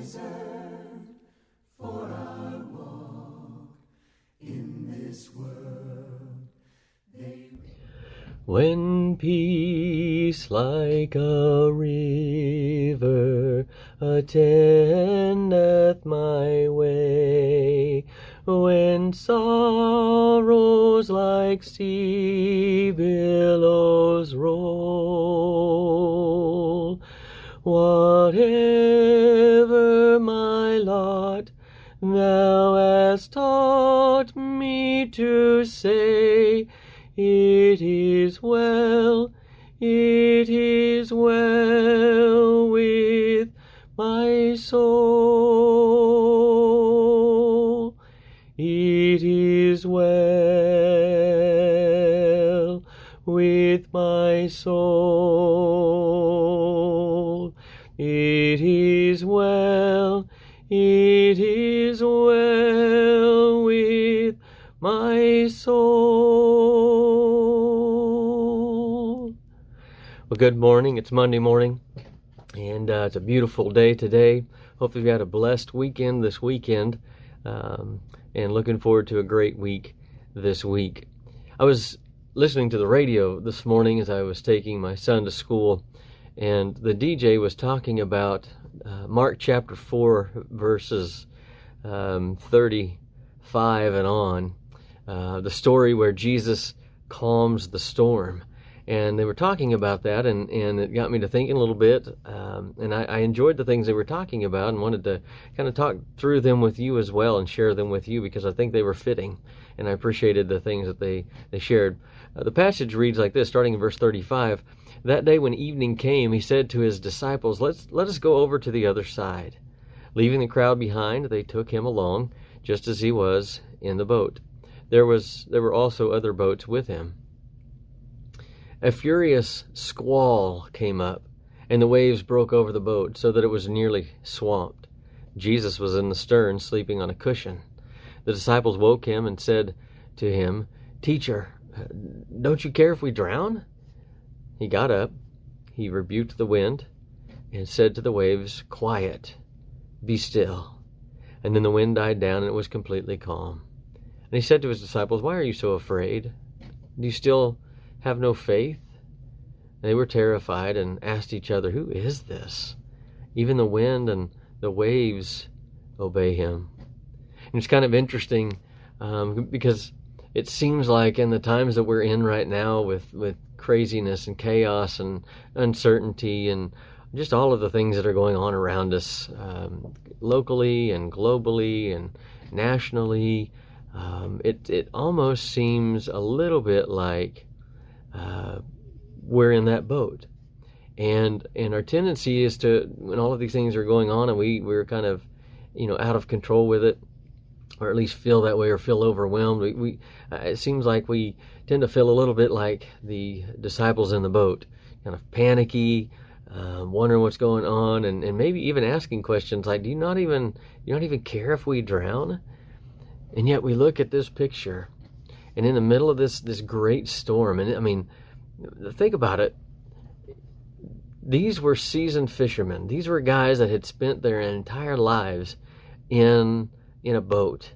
desert, for I walk in this world. When peace like a river attendeth my way, when sorrows like sea billows roll, whatever my lot, thou hast taught me to say, it is well with my soul. It is well with my soul. It is well with my soul. Well, good morning. It's Monday morning, and it's a beautiful day today. Hope you've had a blessed weekend this weekend, and looking forward to a great week this week. I was listening to the radio this morning as I was taking my son to school, and the DJ was talking about Mark chapter 4, verses 35 and on, the story where Jesus calms the storm. And they were talking about that, and it got me to thinking a little bit, and I enjoyed the things they were talking about and wanted to kind of talk through them with you as well and share them with you because I think they were fitting, and I appreciated the things that they shared. The passage reads like this, starting in verse 35. That day when evening came, he said to his disciples, let us go over to the other side. Leaving the crowd behind, they took him along, just as he was in the boat. There were also other boats with him. A furious squall came up, and the waves broke over the boat so that it was nearly swamped. Jesus was in the stern, sleeping on a cushion. The disciples woke him and said to him, Teacher, don't you care if we drown? He got up, he rebuked the wind, and said to the waves, Quiet, be still. And then the wind died down, and it was completely calm. And he said to his disciples, Why are you so afraid? Do you still have no faith? They were terrified and asked each other, Who is this? Even the wind and the waves obey him. And it's kind of interesting because it seems like in the times that we're in right now with craziness and chaos and uncertainty and just all of the things that are going on around us locally and globally and nationally, it almost seems a little bit like we're in that boat. And our tendency is to, when all of these things are going on and we're kind of, out of control with it, or at least feel that way or feel overwhelmed, it seems like we tend to feel a little bit like the disciples in the boat, kind of panicky, wondering what's going on, and maybe even asking questions like, do you not even care if we drown? And yet we look at this picture, and in the middle of this great storm, and I mean, think about it, these were seasoned fishermen. These were guys that had spent their entire lives in a boat,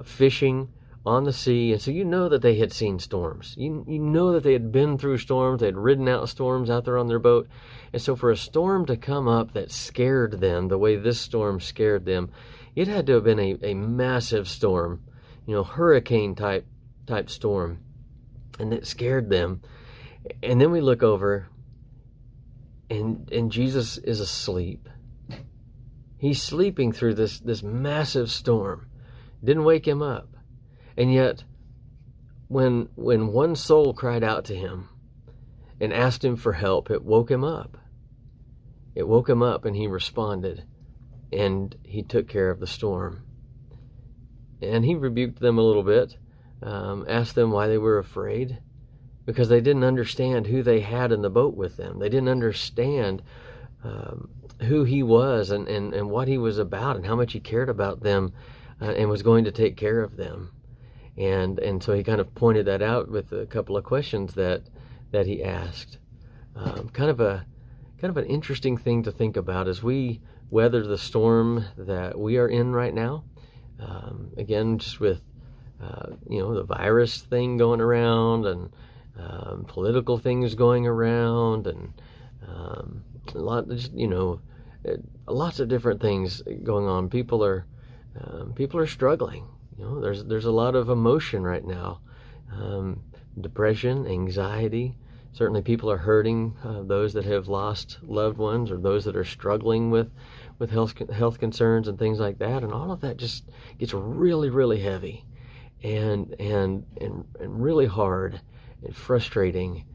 fishing on the sea, and so that they had seen storms. You know that they had been through storms. They had ridden out storms out there on their boat, and so for a storm to come up that scared them the way this storm scared them, it had to have been a massive storm, hurricane type storm, and it scared them. And then we look over, and Jesus is asleep. He's sleeping through this massive storm. Didn't wake him up. And yet, when one soul cried out to him and asked him for help, it woke him up. It woke him up, and he responded, and he took care of the storm. And he rebuked them a little bit, asked them why they were afraid, because they didn't understand who they had in the boat with them. They didn't understand who he was and what he was about and how much he cared about them and was going to take care of them. And so he kind of pointed that out with a couple of questions that he asked. Kind of kind of an interesting thing to think about as we weather the storm that we are in right now. Again, just with the virus thing going around, and political things going around, and lots of different things going on. People are struggling. There's a lot of emotion right now, depression, anxiety. Certainly, people are hurting. Those that have lost loved ones, or those that are struggling with health concerns and things like that, and all of that just gets really, really heavy, and really hard and frustrating,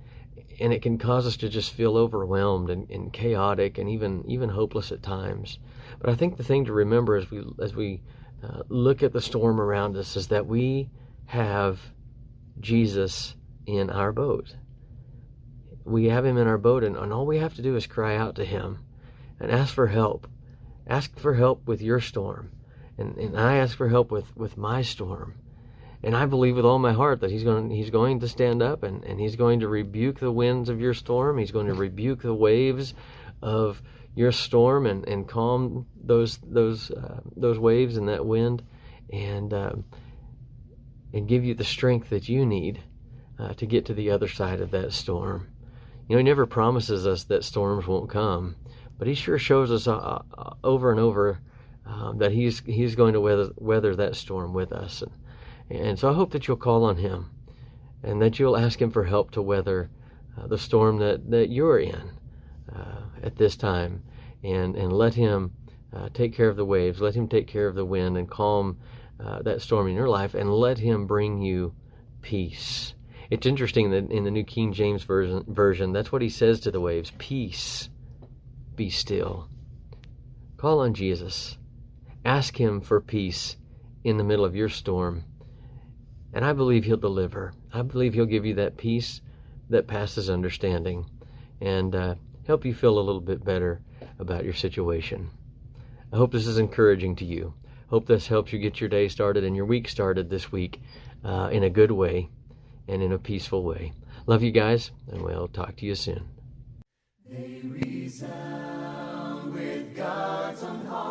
and it can cause us to just feel overwhelmed and chaotic and even hopeless at times. But I think the thing to remember as we look at the storm around us is that we have Jesus in our boat. We have him in our boat, and all we have to do is cry out to him and ask for help. Ask for help with your storm. And I ask for help with my storm. And I believe with all my heart that he's going to stand up, and he's going to rebuke the winds of your storm. He's going to rebuke the waves of your storm and calm those waves and that wind, and give you the strength that you need to get to the other side of that storm. He never promises us that storms won't come, but he sure shows us over and over that he's going to weather that storm with us. And so I hope that you'll call on him, and that you'll ask him for help to weather the storm that you're in at this time, and let him take care of the waves, let him take care of the wind, and calm that storm in your life, and let him bring you peace. It's interesting that in the New King James Version, that's what he says to the waves: peace, be still. Call on Jesus. Ask him for peace in the middle of your storm, and I believe he'll deliver. I believe he'll give you that peace that passes understanding, and help you feel a little bit better about your situation. I hope this is encouraging to you. Hope this helps you get your day started and your week started this week in a good way and in a peaceful way. Love you guys, and we'll talk to you soon. They resound with God's own heart.